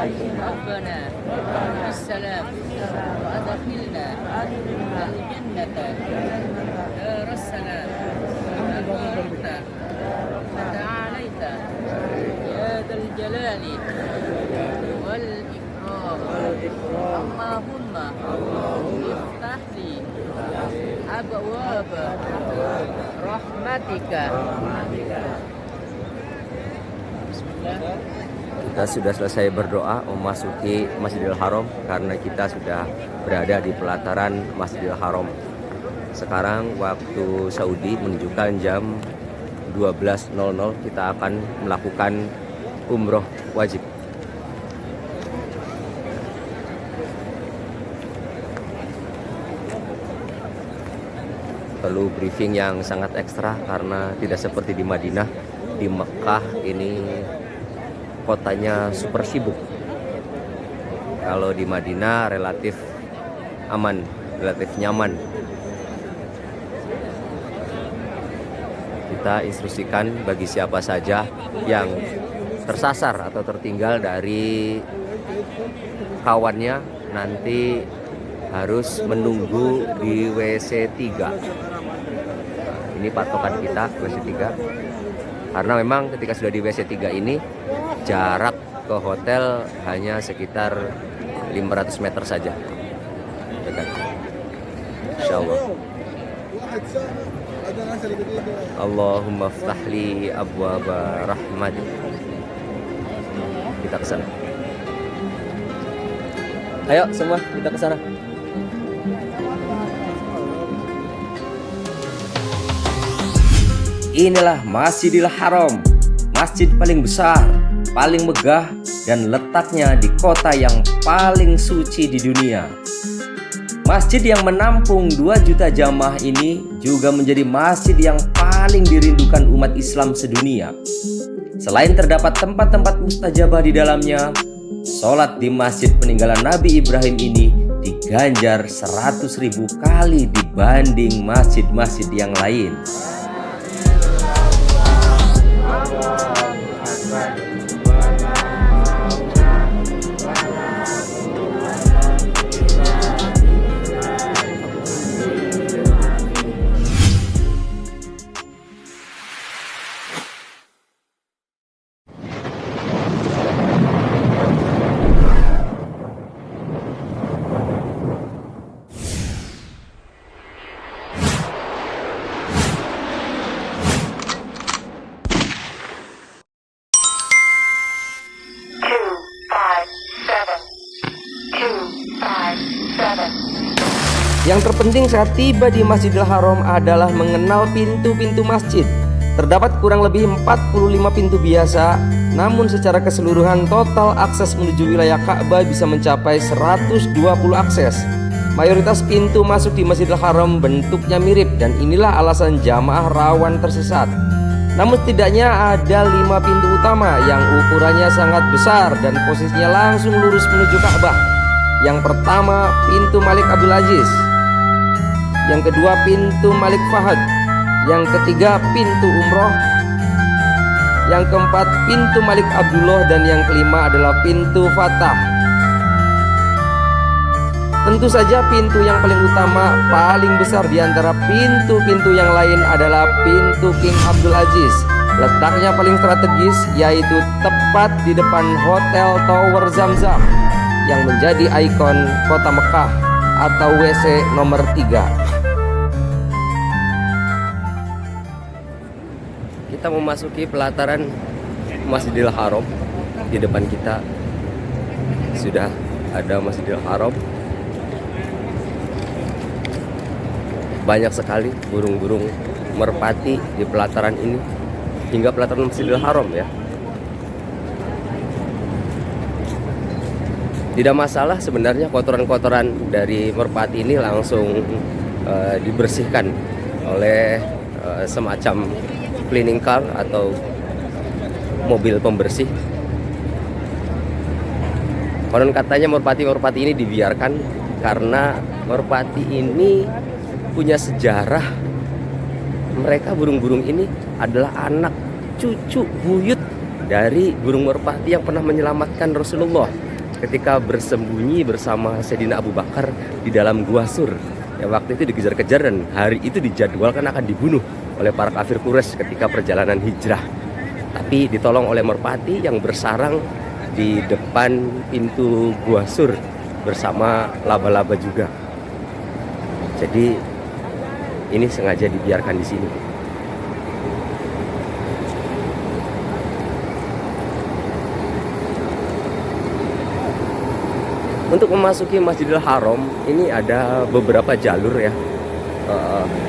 ربنا بالسلام وأدخلنا الجنة دار السلام تباركت وتعاليت يا ذا الجلال والإكرام اللهم افتح لي أبواب رحمتك. Bismillah. Kita sudah selesai berdoa memasuki Masjidil Haram karena kita sudah berada di pelataran Masjidil Haram. Sekarang waktu Saudi menunjukkan jam 12.00, kita akan melakukan umroh wajib. Perlu briefing yang sangat ekstra karena tidak seperti di Madinah. Di Mekah ini kotanya super sibuk. Kalau di Madinah relatif aman, relatif nyaman. Kita instruksikan bagi siapa saja yang tersasar atau tertinggal dari kawannya nanti harus menunggu di WC 3. Ini patokan kita, WC 3. Karena memang ketika sudah di WC 3 ini jarak ke hotel hanya sekitar 500 meter saja. Dekat. Insyaallah. Allahumma ftahli abwaba rahmat. Kita ke sana. Ayo semua kita ke sana. Inilah Masjidil Haram, masjid paling besar, paling megah, dan letaknya di kota yang paling suci di dunia. Masjid yang menampung 2 juta jamaah ini juga menjadi masjid yang paling dirindukan umat Islam sedunia. Selain terdapat tempat-tempat mustajabah di dalamnya, sholat di masjid peninggalan Nabi Ibrahim ini diganjar 100.000 kali dibanding masjid-masjid yang lain. Yang terpenting saat tiba di Masjidil Haram adalah mengenal pintu-pintu masjid. Terdapat kurang lebih 45 pintu biasa, namun secara keseluruhan total akses menuju wilayah Ka'bah bisa mencapai 120 akses. Mayoritas pintu masuk di Masjidil Haram bentuknya mirip, dan inilah alasan jamaah rawan tersesat. Namun setidaknya ada 5 pintu utama yang ukurannya sangat besar dan posisinya langsung lurus menuju Ka'bah. Yang pertama, pintu Malik Abdul Aziz. Yang kedua, pintu Malik Fahad. Yang ketiga, pintu Umroh. Yang keempat, pintu Malik Abdullah. Dan yang kelima adalah pintu Fatah. Tentu saja pintu yang paling utama, paling besar di antara pintu-pintu yang lain adalah pintu King Abdul Aziz. Letaknya paling strategis, yaitu tepat di depan Hotel Tower Zamzam yang menjadi ikon kota Mekah atau WC nomor 3. Kita memasuki pelataran Masjidil Haram. Di depan kita sudah ada Masjidil Haram. Banyak sekali burung-burung merpati di pelataran ini, hingga pelataran Masjidil Haram ya. Tidak masalah sebenarnya kotoran-kotoran dari merpati ini langsung dibersihkan oleh semacam cleaning car atau mobil pembersih. Konon katanya merpati-merpati ini dibiarkan karena merpati ini punya sejarah. Mereka burung-burung ini adalah anak cucu buyut dari burung merpati yang pernah menyelamatkan Rasulullah. ketika bersembunyi bersama Sayyidina Abu Bakar di dalam Gua Sur. Ya, waktu itu dikejar-kejar dan hari itu dijadwalkan akan dibunuh oleh para kafir Quraisy ketika perjalanan hijrah. Tapi ditolong oleh merpati yang bersarang di depan pintu Gua Sur bersama laba-laba juga. Jadi ini sengaja dibiarkan di sini. Untuk memasuki Masjidil Haram ini ada beberapa jalur ya.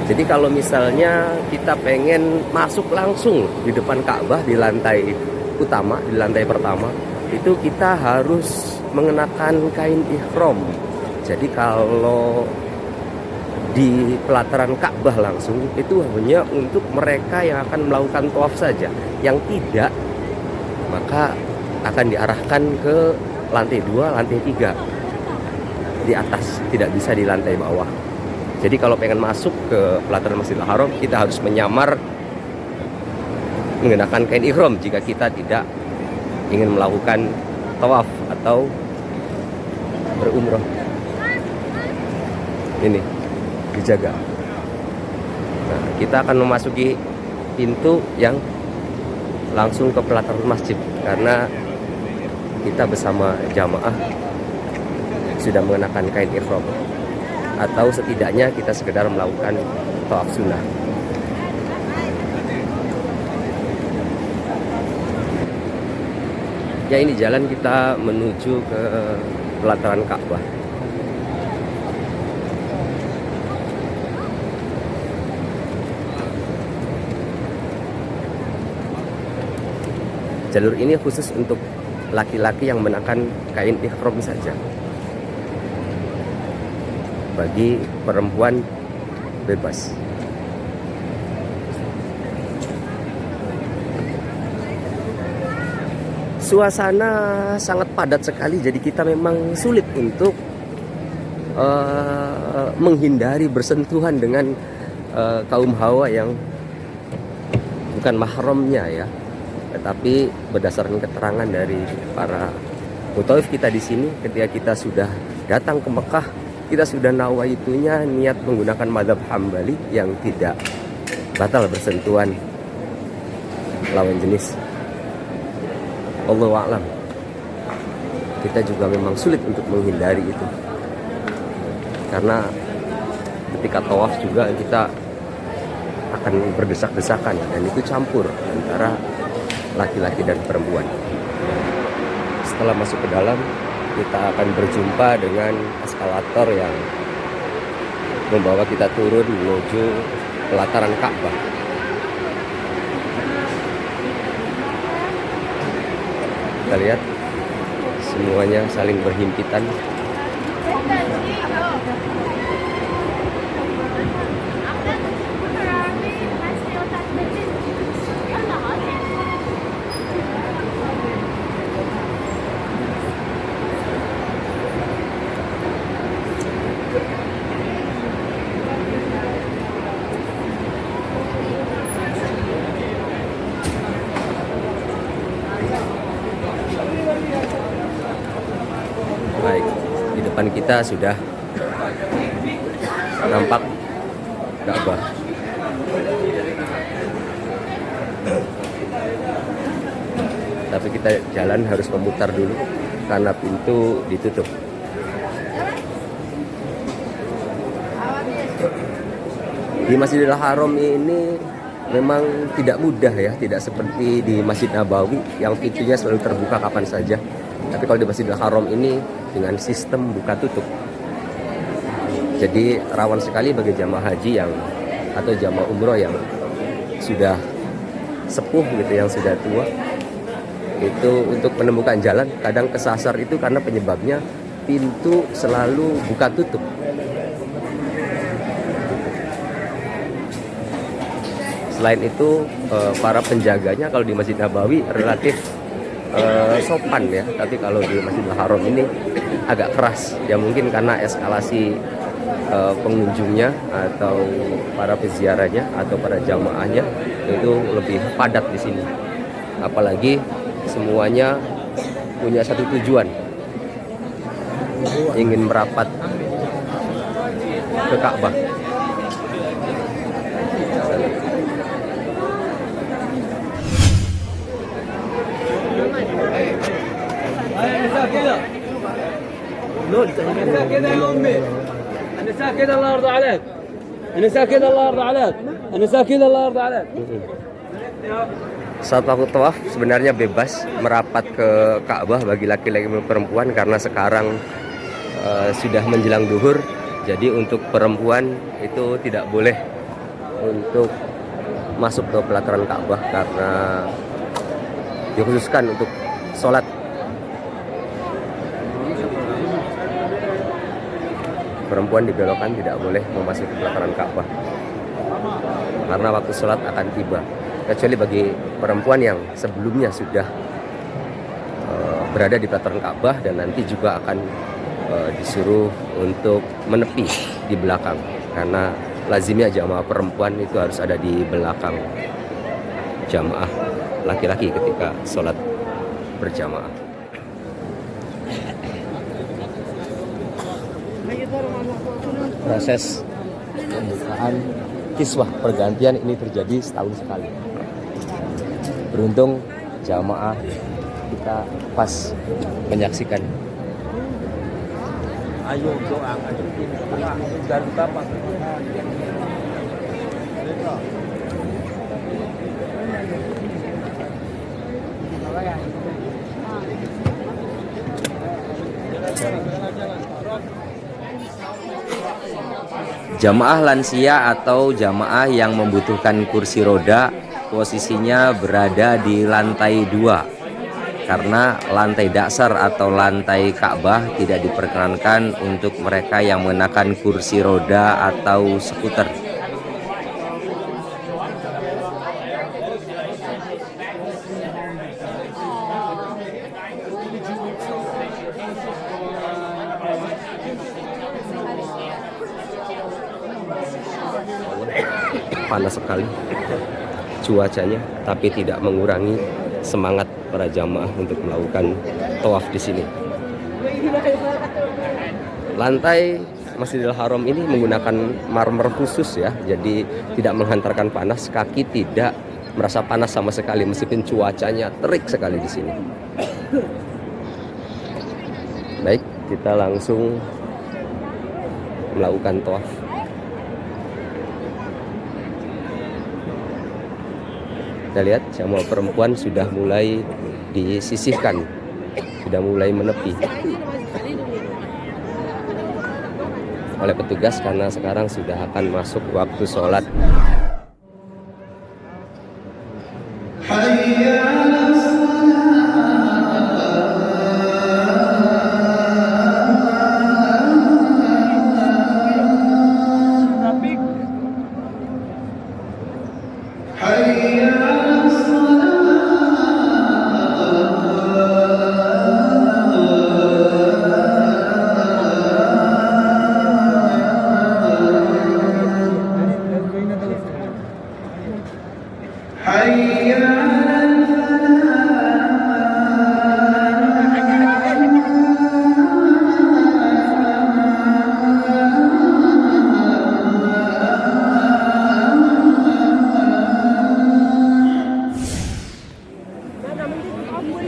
Jadi kalau misalnya kita pengen masuk langsung di depan Ka'bah di lantai utama, di lantai pertama, itu kita harus mengenakan kain ihram. Jadi kalau di pelataran Ka'bah langsung itu hanya untuk mereka yang akan melakukan tawaf saja. Yang tidak, maka akan diarahkan ke lantai 2, lantai 3 di atas, tidak bisa di lantai bawah. Jadi kalau pengen masuk ke pelataran Masjidil Haram, kita harus menyamar mengenakan kain ihram jika kita tidak ingin melakukan tawaf atau berumrah. Ini dijaga. Nah, kita akan memasuki pintu yang langsung ke pelataran masjid karena kita bersama jamaah sudah mengenakan kain ihram, atau setidaknya kita sekedar melakukan tawaf sunnah. Ya, ini jalan kita menuju ke pelataran Ka'bah. Jalur ini khusus untuk laki-laki yang mengenakan kain ihram saja. Bagi perempuan bebas. Suasana sangat padat sekali, jadi kita memang sulit untuk menghindari bersentuhan dengan kaum hawa yang bukan mahramnya ya. Tetapi berdasarkan keterangan dari para mutawif kita di sini, ketika kita sudah datang ke Mekah, kita sudah nawaitunya niat menggunakan mazhab Hambali yang tidak batal bersentuhan lawan jenis. Allahu a'lam. Kita juga memang sulit untuk menghindari itu. Karena ketika tawaf juga kita akan berdesak-desakan dan itu campur antara laki-laki dan perempuan. Setelah masuk ke dalam, kita akan berjumpa dengan eskalator yang membawa kita turun menuju pelataran Ka'bah. Kita lihat semuanya saling berhimpitan. Baik, di depan kita sudah nampak Ka'bah. Tapi kita jalan harus memutar dulu karena pintu ditutup. Di Masjidil Haram ini memang tidak mudah ya, tidak seperti di Masjid Nabawi yang pintunya selalu terbuka kapan saja. Tapi kalau di Masjidil Haram ini dengan sistem buka tutup, jadi rawan sekali bagi jamaah haji yang atau jamaah umroh yang sudah sepuh gitu, yang sudah tua, itu untuk menemukan jalan kadang kesasar itu karena penyebabnya pintu selalu buka tutup. Selain itu para penjaganya kalau di Masjid Nabawi relatif sopan ya, tapi kalau di Masjidil Haram ini agak keras ya, mungkin karena eskalasi pengunjungnya atau para peziarahnya atau para jamaahnya itu lebih padat di sini. Apalagi semuanya punya satu tujuan, ingin merapat ke Ka'bah. Saat waktu tawaf sebenarnya bebas merapat ke Ka'bah bagi laki-laki maupun perempuan, karena sekarang sudah menjelang duhur. Jadi untuk perempuan itu tidak boleh untuk masuk ke pelataran Ka'bah karena dikhususkan untuk sholat. Perempuan dibelokkan, tidak boleh memasuki pelataran Ka'bah karena waktu sholat akan tiba, kecuali bagi perempuan yang sebelumnya sudah berada di pelataran Ka'bah dan nanti juga akan disuruh untuk menepi di belakang, karena lazimnya jamaah perempuan itu harus ada di belakang jamaah laki-laki ketika sholat berjamaah. Proses pembukaan kiswah pergantian ini terjadi setahun sekali. Beruntung jamaah kita pas menyaksikan. Ayo doa dan bapak. Jamaah lansia atau jamaah yang membutuhkan kursi roda posisinya berada di lantai 2, karena lantai dasar atau lantai Ka'bah tidak diperkenankan untuk mereka yang mengenakan kursi roda atau skuter. Panas sekali cuacanya, tapi tidak mengurangi semangat para jamaah untuk melakukan tawaf di sini. Lantai Masjidil Haram ini menggunakan marmer khusus ya, jadi tidak menghantarkan panas, kaki tidak merasa panas sama sekali meskipun cuacanya terik sekali di sini. Baik, kita langsung melakukan tawaf. Kita lihat jamaah perempuan sudah mulai disisihkan, sudah mulai menepi oleh petugas karena sekarang sudah akan masuk waktu sholat.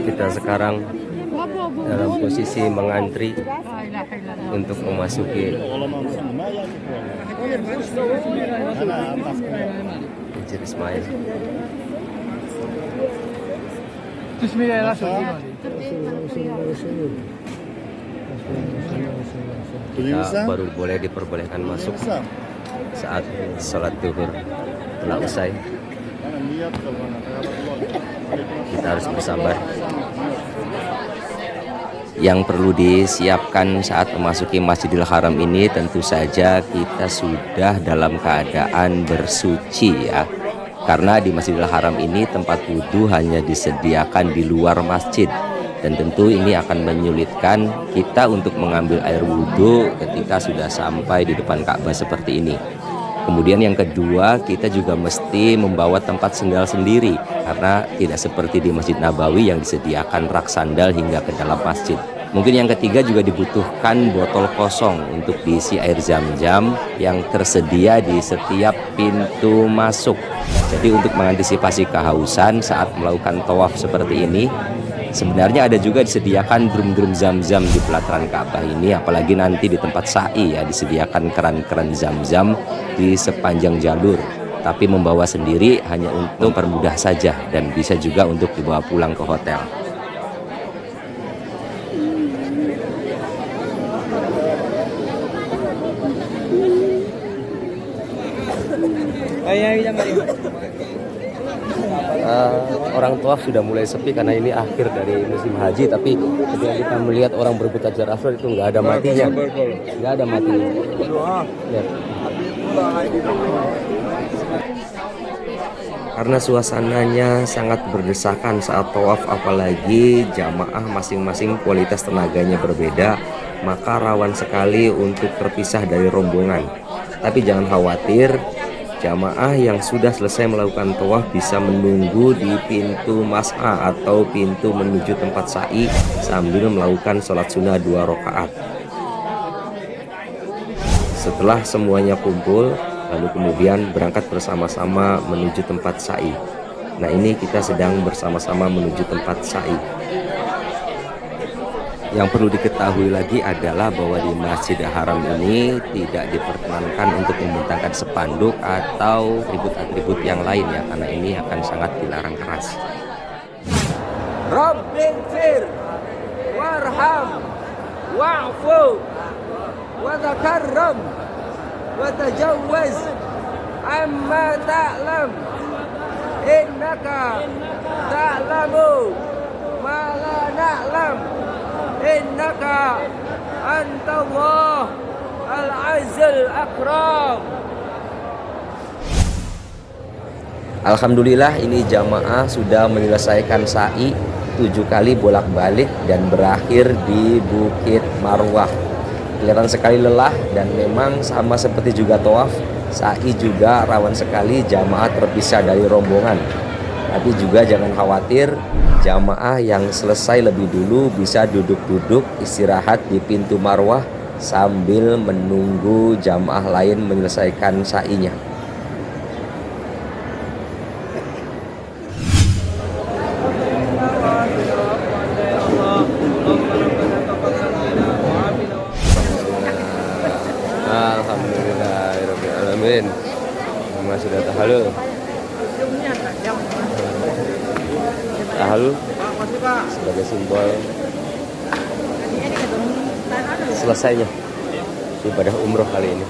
Kita sekarang dalam posisi mengantri untuk memasuki Hijr Ismail. Kita baru boleh diperbolehkan masuk saat sholat duhur telah usai. Kita harus bersabar. Yang perlu disiapkan saat memasuki Masjidil Haram ini tentu saja kita sudah dalam keadaan bersuci ya. Karena di Masjidil Haram ini tempat wudhu hanya disediakan di luar masjid. Dan tentu ini akan menyulitkan kita untuk mengambil air wudhu ketika sudah sampai di depan Ka'bah seperti ini. Kemudian yang kedua, kita juga mesti membawa tempat sandal sendiri karena tidak seperti di Masjid Nabawi yang disediakan rak sandal hingga ke dalam masjid. Mungkin yang ketiga juga dibutuhkan botol kosong untuk diisi air zam-zam yang tersedia di setiap pintu masuk. Jadi untuk mengantisipasi kehausan saat melakukan tawaf seperti ini, sebenarnya ada juga disediakan drum-drum zam-zam di pelataran Ka'bah ini, apalagi nanti di tempat sa'i ya disediakan keran-keran zam-zam di sepanjang jalur. Tapi membawa sendiri hanya untuk mempermudah saja dan bisa juga untuk dibawa pulang ke hotel. Orang tawaf sudah mulai sepi karena ini akhir dari musim haji, tapi ketika kita melihat orang berebut Hajar Aswad itu nggak ada matinya, nggak ada matinya. Lihat. Karena suasananya sangat berdesakan saat tawaf, apalagi jamaah masing-masing kualitas tenaganya berbeda, maka rawan sekali untuk terpisah dari rombongan. Tapi jangan khawatir, jamaah yang sudah selesai melakukan tawaf bisa menunggu di pintu mas'a atau pintu menuju tempat sa'i sambil melakukan sholat sunnah 2 rakaat. Setelah semuanya kumpul, lalu kemudian berangkat bersama-sama menuju tempat sa'i. Nah, ini kita sedang bersama-sama menuju tempat sa'i. Yang perlu diketahui lagi adalah bahwa di Masjidil Haram ini tidak diperkenankan untuk membentangkan spanduk atau atribut-atribut yang lain ya, karena ini akan sangat dilarang keras. Rabbighfir warham wa'fu wa takarram wa tajawwaz amma ta'lam innaka ta'lamu ma la na'lam innaka antallah al-azizul akram. Alhamdulillah ini jamaah sudah menyelesaikan sa'i 7 kali bolak-balik dan berakhir di Bukit Marwah. Kelihatan sekali lelah dan memang sama seperti juga tawaf, sa'i juga rawan sekali jamaah terpisah dari rombongan. Tapi juga jangan khawatir, jamaah yang selesai lebih dulu bisa duduk-duduk istirahat di pintu Marwah sambil menunggu jamaah lain menyelesaikan sa'inya. Alhamdulillahirrahmanirrahim. Masih sudah tahalul. Tahalul sebagai simbol selesainya ibadah umroh kali ini.